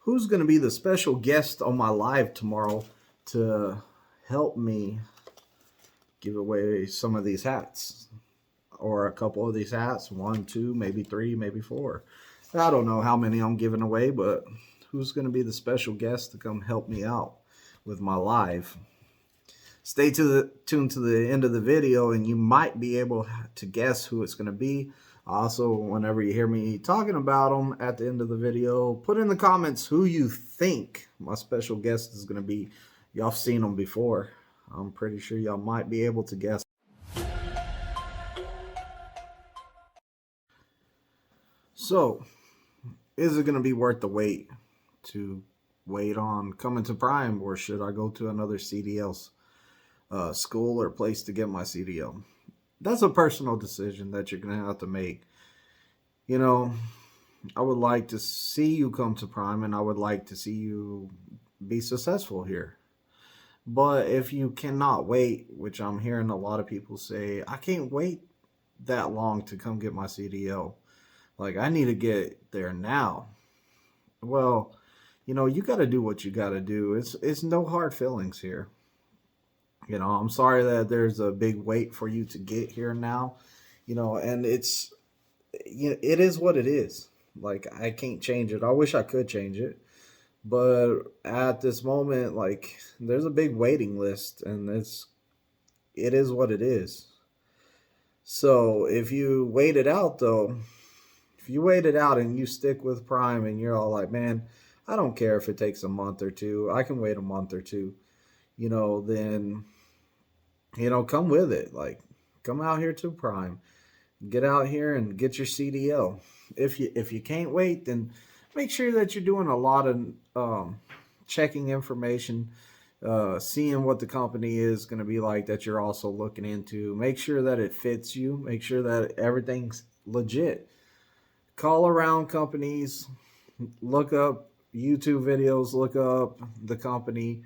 who's going to be the special guest on my live tomorrow to help me give away some of these hats, or a couple of these hats, 1, 2, maybe 3, maybe 4. I don't know how many I'm giving away, but who's going to be the special guest to come help me out with my live? Stay tuned to the end of the video, and you might be able to guess who it's going to be. Also, whenever you hear me talking about them at the end of the video, put in the comments who you think my special guest is going to be. Y'all have seen them before. I'm pretty sure y'all might be able to guess. So, is it going to be worth the wait to wait on coming to Prime, or should I go to another CDL school or place to get my CDL? That's a personal decision that you're going to have to make. You know, I would like to see you come to Prime, and I would like to see you be successful here. But if you cannot wait, which I'm hearing a lot of people say, I can't wait that long to come get my CDL. Like, I need to get there now. Well, you know, you got to do what you got to do. It's no hard feelings here. You know, I'm sorry that there's a big wait for you to get here now. You know, and it is what it is. Like, I can't change it. I wish I could change it. But at this moment, like, there's a big waiting list, and it is what it is. So if you wait it out, though, if you wait it out and you stick with Prime and you're all like, man, I don't care if it takes a month or two, I can wait a month or two, you know, then, you know, come with it. Like, come out here to Prime, get out here and get your CDL. If you can't wait, then make sure that you're doing a lot of checking information, seeing what the company is going to be like that you're also looking into. Make sure that it fits you. Make sure that everything's legit. Call around companies, look up YouTube videos, look up the company,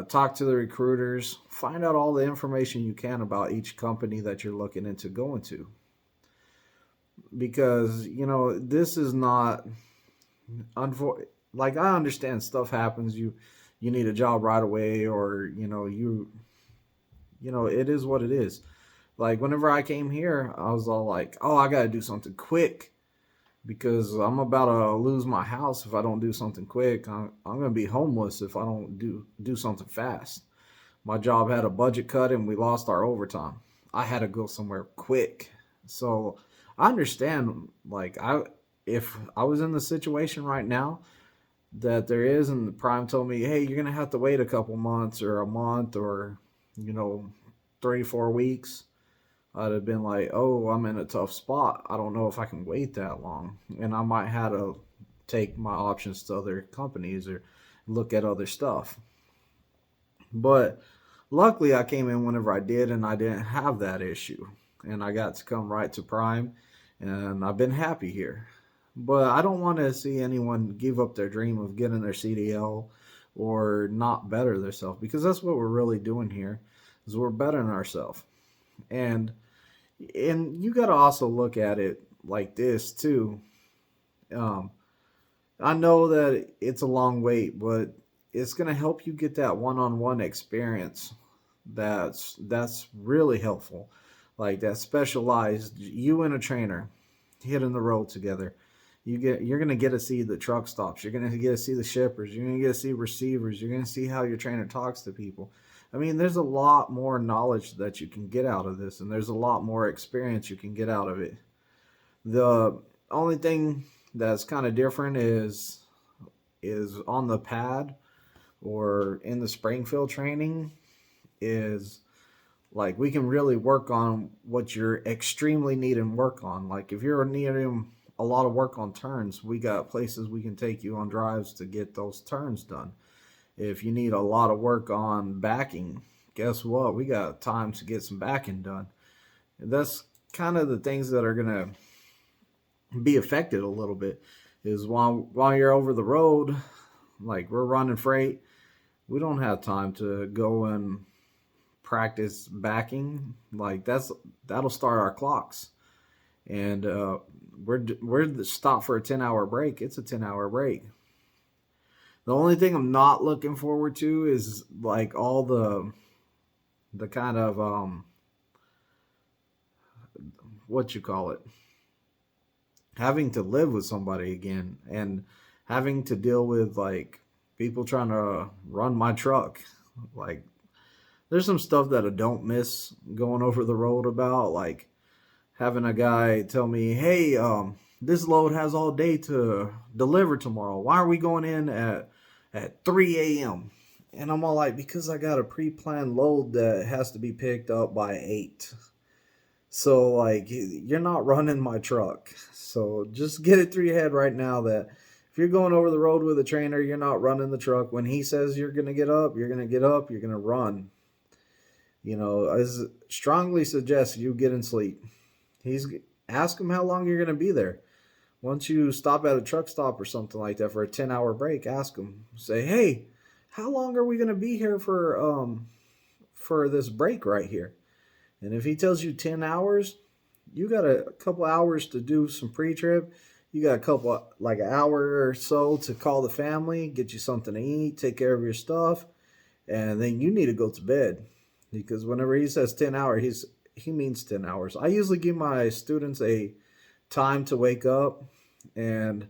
talk to the recruiters, find out all the information you can about each company that you're looking into going to. Because, you know, this is not... like, I understand stuff happens. You need a job right away, or you know it is what it is. Like, whenever I came here, I was all like, oh, I gotta do something quick because I'm about to lose my house if I don't do something quick. I'm gonna be homeless if I don't do something fast. My job had a budget cut and we lost our overtime. I had to go somewhere quick. So I understand, like, if I was in the situation right now that there is, and the Prime told me, hey, you're going to have to wait a couple months or a month or, you know, 3-4 weeks, I'd have been like, oh, I'm in a tough spot. I don't know if I can wait that long. And I might have to take my options to other companies or look at other stuff. But luckily I came in whenever I did, and I didn't have that issue. And I got to come right to Prime, and I've been happy here. But I don't want to see anyone give up their dream of getting their CDL or not better themselves, because that's what we're really doing here, is we're bettering ourselves. And you got to also look at it like this too. I know that it's a long wait, but it's going to help you get that one-on-one experience. That's really helpful. Like, that specialized, you and a trainer hitting the road together. You're going to get to see the truck stops. You're going to get to see the shippers. You're going to get to see receivers. You're going to see how your trainer talks to people. I mean, there's a lot more knowledge that you can get out of this, and there's a lot more experience you can get out of it. The only thing that's kind of different is on the pad or in the Springfield training is, like, we can really work on what you're extremely needing work on. Like, if you're needing a lot of work on turns, we got places we can take you on drives to get those turns done. If you need a lot of work on backing, guess what? We got time to get some backing done. And that's kind of the things that are going to be affected a little bit, is while you're over the road, like we're running freight, we don't have time to go and practice backing. Like, that'll start our clocks. And we're stopped for a 10-hour break. It's a 10-hour break. The only thing I'm not looking forward to is like all the kind of what you call it, having to live with somebody again and having to deal with like people trying to run my truck. Like there's some stuff that I don't miss going over the road about, like having a guy tell me, "Hey, this load has all day to deliver tomorrow. Why are we going in at 3 a.m.?" And I'm all like, because I got a pre-planned load that has to be picked up by 8. So like, you're not running my truck. So just get it through your head right now that if you're going over the road with a trainer, you're not running the truck. When he says you're going to get up, you're going to get up, you're going to run. You know, I strongly suggest you get in sleep. Ask him how long you're going to be there. Once you stop at a truck stop or something like that for a 10-hour break, ask him. Say, "Hey, how long are we going to be here for this break right here?" And if he tells you 10 hours, you got a couple hours to do some pre-trip. You got a couple, like an hour or so to call the family, get you something to eat, take care of your stuff, and then you need to go to bed. Because whenever he says 10 hours, he means 10 hours. I usually give my students a time to wake up, and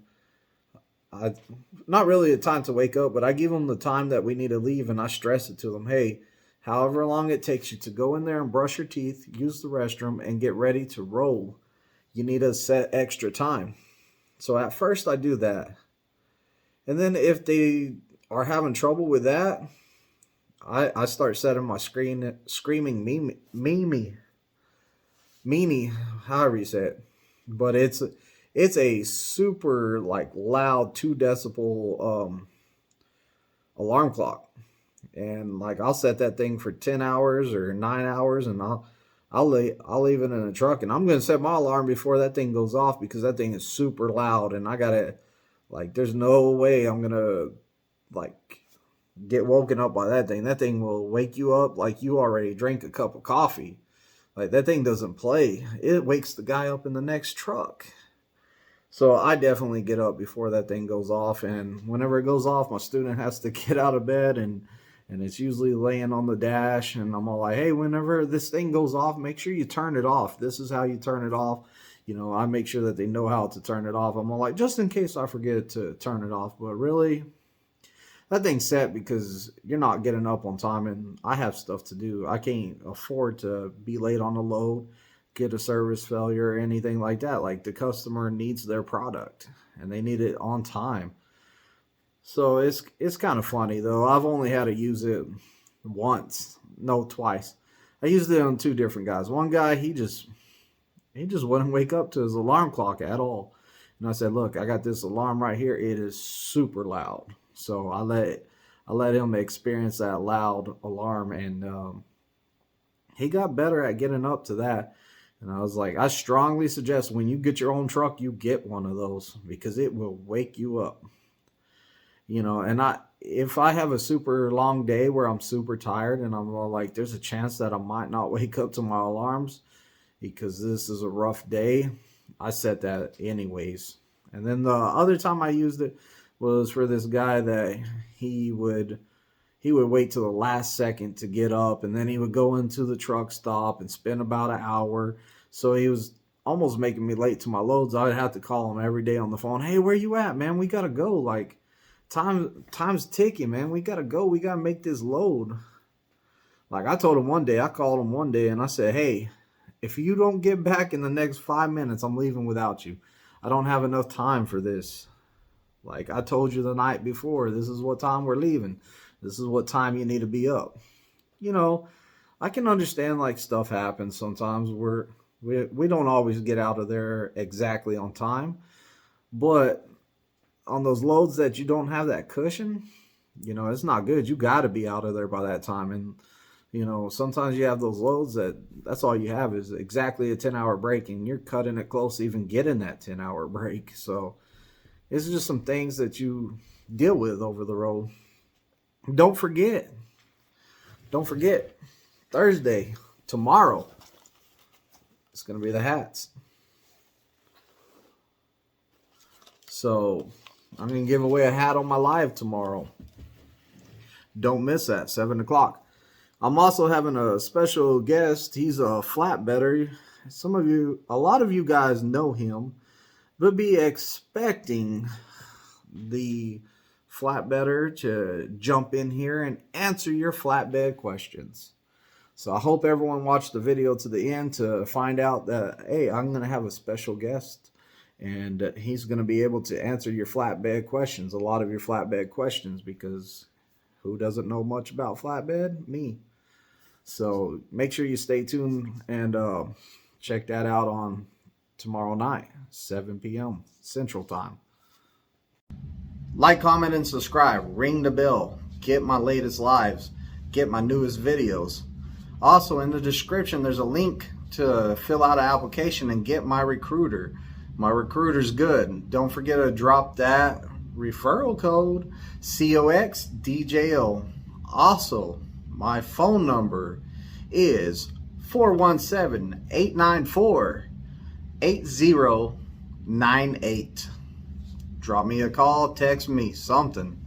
not really a time to wake up, but I give them the time that we need to leave, and I stress it to them. Hey, however long it takes you to go in there and brush your teeth, use the restroom, and get ready to roll, you need to set extra time. So at first I do that. And then if they are having trouble with that, I start setting my screaming meanie, however you say it. But it's a super like loud 2 decibel alarm clock. And like I'll set that thing for 10 hours or 9 hours, and I'll leave it in the truck, and I'm gonna set my alarm before that thing goes off because that thing is super loud, and I gotta, like, there's no way I'm gonna like get woken up by that thing. That thing will wake you up like you already drank a cup of coffee. Like that thing doesn't play. It wakes the guy up in the next truck. So I definitely get up before that thing goes off, and whenever it goes off, my student has to get out of bed, and it's usually laying on the dash, and I'm all like, "Hey, whenever this thing goes off, make sure you turn it off. This is how you turn it off." You know, I make sure that they know how to turn it off. I'm all like, just in case I forget to turn it off. But really, that thing's set because you're not getting up on time, and I have stuff to do. I can't afford to be late on a load, get a service failure, or anything like that. Like the customer needs their product, and they need it on time. So it's kind of funny though. I've only had to use it once, no, twice. I used it on 2 different guys. One guy, he just wouldn't wake up to his alarm clock at all. And I said, "Look, I got this alarm right here. It is super loud." So I let him experience that loud alarm, and he got better at getting up to that. And I was like, I strongly suggest when you get your own truck, you get one of those because it will wake you up. You know, and if I have a super long day where I'm super tired and I'm like, there's a chance that I might not wake up to my alarms because this is a rough day, I set that anyways. And then the other time I used it was for this guy that he would wait till the last second to get up, and then he would go into the truck stop and spend about an hour. So he was almost making me late to my loads. I would have to call him every day on the phone. "Hey, where you at, man? We gotta go. Like, time's ticking, man. We gotta go. We gotta make this load." Like I told him one day, I called him one day and I said, "Hey, if you don't get back in the next 5 minutes, I'm leaving without you. I don't have enough time for this. Like I told you the night before, this is what time we're leaving. This is what time you need to be up." You know, I can understand like stuff happens sometimes where we don't always get out of there exactly on time, but on those loads that you don't have that cushion, you know, it's not good. You got to be out of there by that time. And, you know, sometimes you have those loads that's all you have is exactly a 10-hour break, and you're cutting it close to even getting that 10-hour break. So it's just some things that you deal with over the road. Don't forget, Thursday, tomorrow, it's going to be the hats. So I'm going to give away a hat on my live tomorrow. Don't miss that, 7 o'clock. I'm also having a special guest. He's a flatbedder. A lot of you guys know him, but be expecting the flatbedder to jump in here and answer your flatbed questions. So I hope everyone watched the video to the end to find out that, hey, I'm going to have a special guest and he's going to be able to answer your flatbed questions, a lot of your flatbed questions, because who doesn't know much about flatbed? Me. So make sure you stay tuned and check that out on tomorrow night, 7 p.m. Central Time. Like, comment, and subscribe. Ring the bell. Get my latest lives. Get my newest videos. Also, in the description, there's a link to fill out an application and get my recruiter. My recruiter's good. Don't forget to drop that referral code, COXDJO. Also, my phone number is 417-894-8098. Drop me a call, text me, something.